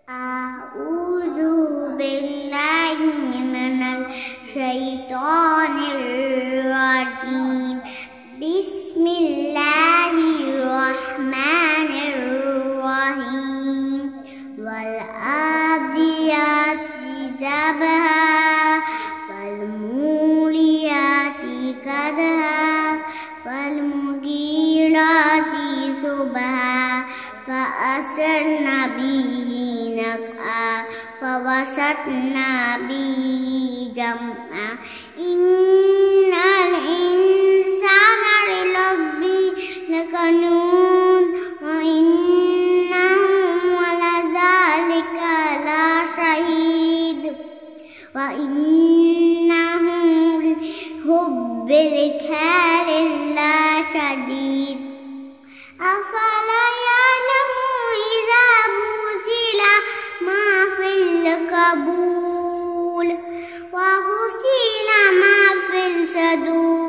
أعوذ بالله من الشيطان الرجيم. بسم الله الرحمن الرحيم. والعاديات ضبحا فالموريات قدحا فالمغيرات صبحا فأثرن به نقعا فوسطن به جمعا إن الإنسان لربه لكنود وإنه على ذلك لشهيد وإنه لحب الخير لشديد. أفلا يعلم إذا بوزل ما في القبور وحصل ما في الصدور